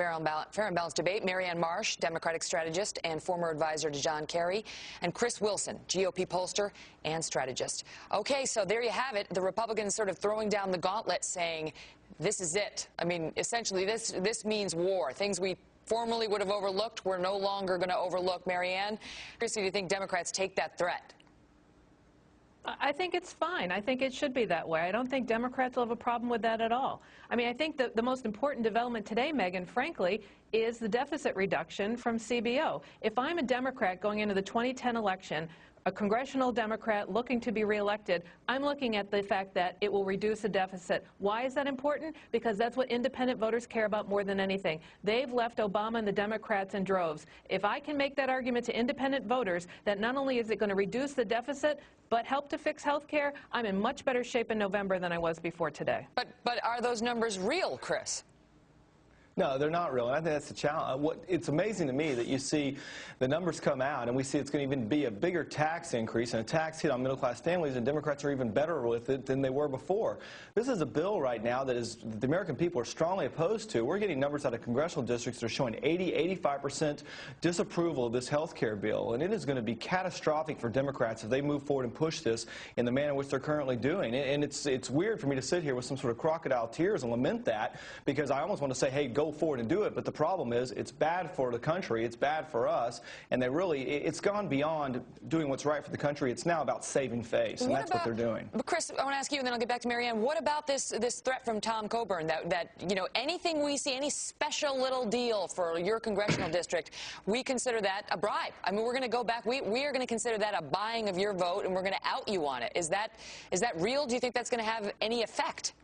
Fair and Balanced Debate. Marianne Marsh, Democratic strategist and former advisor to John Kerry, and Chris Wilson, GOP pollster and strategist. Okay, so there you have it. The Republicans sort of throwing down the gauntlet, saying, this is it. I mean, essentially, this means war. Things we formerly would have overlooked, we're no longer going to overlook. Marianne, Chris, do you think Democrats take that threat? I think it's fine. I think it should be that way. I don't think Democrats will have a problem with that at all. I mean, I think the most important development today, Megan, frankly, is the deficit reduction from CBO. If I'm a Democrat going into the 2010 election, a congressional Democrat looking to be reelected, I'm looking at the fact that it will reduce the deficit. Why is that important? Because that's what independent voters care about more than anything. They've left Obama and the Democrats in droves. If I can make that argument to independent voters that not only is it going to reduce the deficit, but help to fix health care, I'm in much better shape in November than I was before today. But are those numbers real, Chris? No, they're not real, and I think that's the challenge. It's amazing to me that you see the numbers come out, and we see it's going to even be a bigger tax increase and a tax hit on middle-class families, and Democrats are even better with it than they were before. This is a bill right now that the American people are strongly opposed to. We're getting numbers out of congressional districts that are showing 85% disapproval of this health care bill, and it is going to be catastrophic for Democrats if they move forward and push this in the manner in which they're currently doing. And it's weird for me to sit here with some sort of crocodile tears and lament that, because I almost want to say, hey, go forward and do it, but the problem is it's bad for the country, it's bad for us, and it's gone beyond doing what's right for the country. It's now about saving face, and that's what they're doing. But Chris, I want to ask you, and then I'll get back to Marianne. What about this threat from Tom Coburn that you know, anything we see, any special little deal for your congressional district, we consider that a bribe? I mean, we're going to go back. We are going to consider that a buying of your vote, and we're going to out you on it. Is that real? Do you think that's going to have any effect?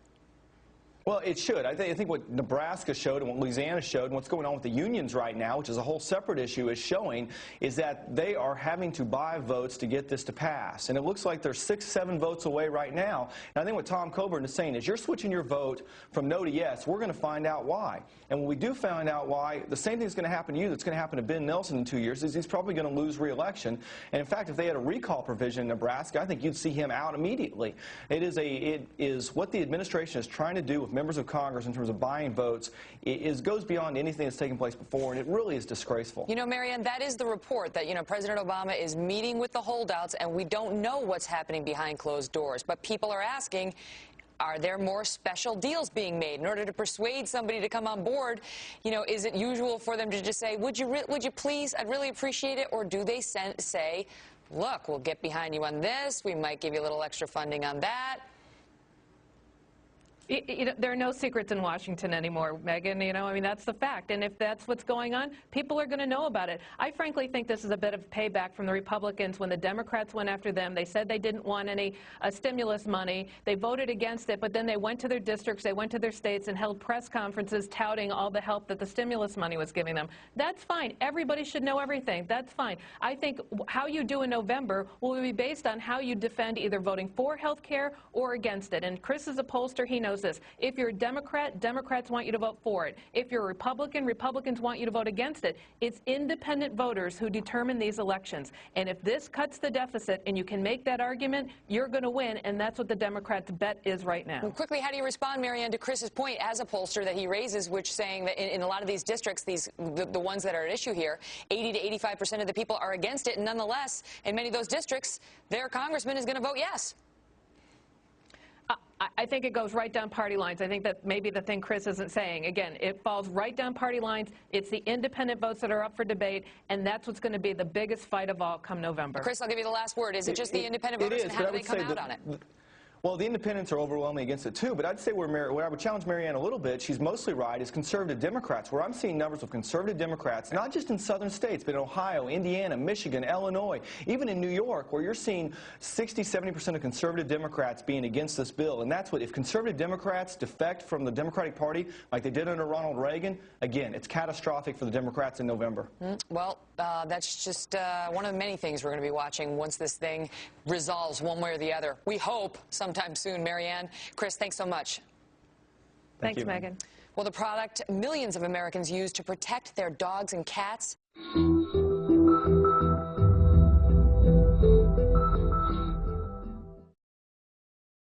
Well, it should. I think what Nebraska showed and what Louisiana showed and what's going on with the unions right now, which is a whole separate issue, is showing is that they are having to buy votes to get this to pass. And it looks like they're 6-7 votes away right now. And I think what Tom Coburn is saying is you're switching your vote from no to yes. We're going to find out why. And when we do find out why, the same thing is going to happen to you that's going to happen to Ben Nelson in 2 years is he's probably going to lose re-election. And in fact, if they had a recall provision in Nebraska, I think you'd see him out immediately. It is what the administration is trying to do with members of Congress in terms of buying votes goes beyond anything that's taken place before, and it really is disgraceful. You know, Marianne, that is the report that, you know, President Obama is meeting with the holdouts, and we don't know what's happening behind closed doors. But people are asking, are there more special deals being made in order to persuade somebody to come on board? You know, is it usual for them to just say, would you please, I'd really appreciate it, or do they say, look, we'll get behind you on this, we might give you a little extra funding on that? You know, there are no secrets in Washington anymore, Megan. You know, I mean, that's the fact. And if that's what's going on, people are going to know about it. I frankly think this is a bit of payback from the Republicans when the Democrats went after them. They said they didn't want any stimulus money. They voted against it, but then they went to their districts, they went to their states and held press conferences touting all the help that the stimulus money was giving them. That's fine. Everybody should know everything. That's fine. I think how you do in November will be based on how you defend either voting for health care or against it. And Chris is a pollster. He knows this. If you're a Democrat, Democrats want you to vote for it. If you're a Republican, Republicans want you to vote against it. It's independent voters who determine these elections. And if this cuts the deficit and you can make that argument, you're going to win, and that's what the Democrats' bet is right now. Well, quickly, how do you respond, Marianne, to Chris's point as a pollster that he raises, which saying that in a lot of these districts, the ones that are at issue here, 80 to 85% of the people are against it, and nonetheless, in many of those districts, their congressman is going to vote yes? I think it goes right down party lines. I think that maybe the thing Chris isn't saying. Again, it falls right down party lines. It's the independent votes that are up for debate, and that's what's going to be the biggest fight of all come November. Chris, I'll give you the last word. Is it just the independent voters, and how do they come out on it? Well, the independents are overwhelmingly against it, too. But I'd say where I would challenge Marianne a little bit, she's mostly right, is conservative Democrats, where I'm seeing numbers of conservative Democrats, not just in southern states, but in Ohio, Indiana, Michigan, Illinois, even in New York, where you're seeing 60-70% of conservative Democrats being against this bill. And that's what, if conservative Democrats defect from the Democratic Party, like they did under Ronald Reagan, again, it's catastrophic for the Democrats in November. Well, that's just one of the many things we're going to be watching once this thing resolves one way or the other. We hope sometime soon. Marianne, Chris, thanks so much. Thanks, Megan. Well, the product millions of Americans use to protect their dogs and cats.